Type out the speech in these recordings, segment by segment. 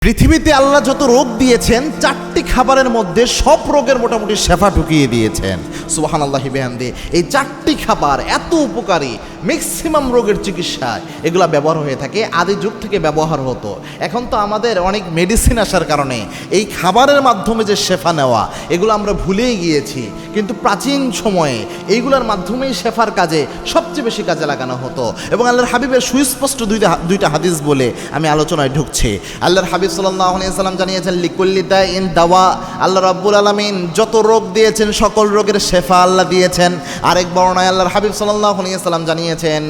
পৃথিবীতে আল্লাহ যত রোগ দিয়েছেন, চারটি খাবারের মধ্যে সব রোগের মোটামুটি শেফা ঢুকিয়ে দিয়েছেন। সুবহানাল্লাহি বিহামদি। এই চারটি খাবার এত উপকারী, ম্যাক্সিমাম রোগের চিকিৎসায় এগুলা ব্যবহার হয়ে থাকে। আদি যুগ থেকে ব্যবহার হতো। এখন তো আমাদের অনেক মেডিসিন আসার কারণে এই খাবারের মাধ্যমে যে শেফা নেওয়া, এগুলো আমরা ভুলেই গিয়েছি। কিন্তু প্রাচীন সময়ে এইগুলোর মাধ্যমেই শেফার কাজে সবচেয়ে বেশি কাজে লাগানো হতো। এবং আল্লাহর হাবিবের সুস্পষ্ট দুইটা হাদিস বলে আমি আলোচনায় ঢুকছি। আল্লাহর হাবিব সাল্লাল্লাহু আলাইহি ওয়াসাল্লাম জানিয়েছেন, লিকুল্লি দাইন দাওয়া। আল্লাহ রাব্বুল আলামিন যত রোগ দিয়েছেন, সকল রোগের শেফা আল্লাহ দিয়েছেন। আরেক বর্ণনায় আল্লাহর হাবিব সাল্লাল্লাহু আলাইহি ওয়াসাল্লাম জানিয়েছেন,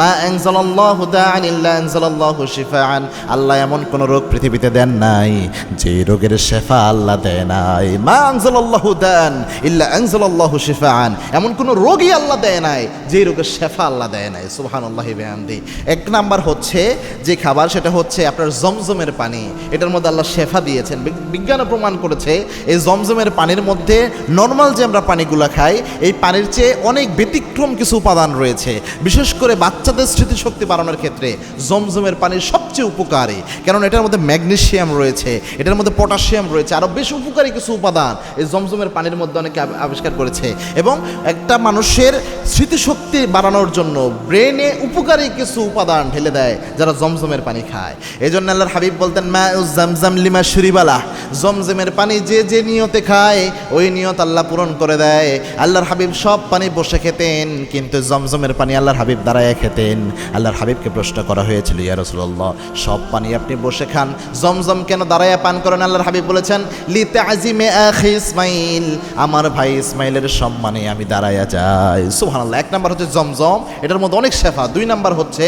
মা আনজালাল্লাহু দাআন ইল্লা আনজালাল্লাহু শিফাআন। আল্লাহ এমন কোন রোগ পৃথিবীতে দেন নাই যে রোগের শেফা আল্লাহ দেয় নাই। মা আনজালাল্লাহু দাআন ইল্লা আনজালাল্লাহু শিফাআন। এমন কোন রোগই আল্লাহ দেয় নাই যে রোগের শেফা আল্লাহ দেয় নাই। সুবহানাল্লাহি বিহামদি। এক নাম্বার হচ্ছে যে খাবার, সেটা হচ্ছে আপনার জমজমের পানি। এটার মধ্যে আল্লাহ শেফা দিয়েছেন। বিজ্ঞানও প্রমাণ করেছে এই জমজমের পানির মধ্যে নর্মাল যে আমরা পানিগুলো খাই, এই পানির চেয়ে অনেক ব্যতিক্রম কিছু উপাদান রয়েছে। বিশেষ করে বাচ্চাদের স্মৃতিশক্তি বাড়ানোর ক্ষেত্রে জমজমের পানি সবচেয়ে উপকারী। কারণ এটার মধ্যে ম্যাগনেসিয়াম রয়েছে, এটার মধ্যে পটাশিয়াম রয়েছে, আরও বেশ উপকারী কিছু উপাদান এই জমজমের পানির মধ্যে অনেকে আবিষ্কার করেছে। এবং একটা মানুষের স্মৃতিশক্তি বাড়ানোর জন্য ব্রেনে উপকারী কিছু উপাদান ঢেলে দেয় যারা জমজমের পানি খায়। এই জন্য আল্লাহর হাবিব বলতেন, মা জামজাম লিমা শুরিবালা। জমজমের পানি যে যে নিয়তে খায়, ওই নিয়ত আল্লাহ পূরণ করে দেয়। আল্লাহর হাবিব সব পানি বসে খেতেন, কিন্তু জমজমের পানি আল্লাহর হাবিব দাঁড়ায় খেতেন। আল্লাহর হাবিবকে প্রশ্ন করা হয়েছিল, ইয়া রাসূলুল্লাহ, সব পানি আপনি বসে খান, জমজম কেন দাঁড়ায় পান করেন? আল্লাহর হাবিব বলেছেন, লি তা'জিমে আখি ইসমাইল। আমার ভাই ইসমাইলের সম্মানে আমি দাঁড়ায়া যাই। সুবহানাল্লাহ। এক নাম্বার হচ্ছে জমজম, এটার মধ্যে অনেক শেফা। দুই নাম্বার হচ্ছে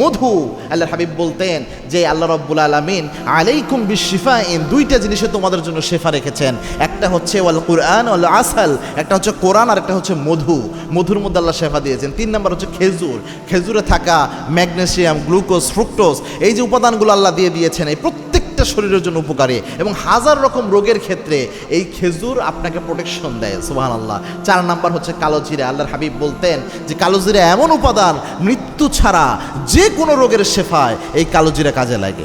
মধু। আল্লাহর হাবিব বলতেন যে আল্লাহ রাব্বুল আলামিন আলাইকুম বিশিফাইন, দুইটা জিনিসে তোমাদের জন্য শেফা রেখেছেন। একটা হচ্ছে ওয়াল কুরআন ওয়াল আসাল, একটা হচ্ছে কোরআন আর একটা হচ্ছে মধু। মধুর মধ্যে আল্লাহ শেফা দিয়েছেন। তিন নাম্বার হচ্ছে খেজুর। খেজুরে থাকা ম্যাগনেসিয়াম, গ্লুকোজ, ফ্রুক্টোজ, এই যে উপাদানগুলো আল্লাহ দিয়ে দিয়েছেন, এই প্রত্যেকটা শরীরের জন্য উপকারী এবং হাজার রকম রোগের ক্ষেত্রে এই খেজুর আপনাকে প্রোটেকশন দেয়। সুবহানাল্লাহ। চার নাম্বার হচ্ছে কালো জিরা। আল্লাহর হাবিব বলতেন যে কালো জিরা এমন উপাদান, মৃত্যু ছাড়া যে কোনো রোগের শেফায় এই কালো জিরা কাজে লাগে।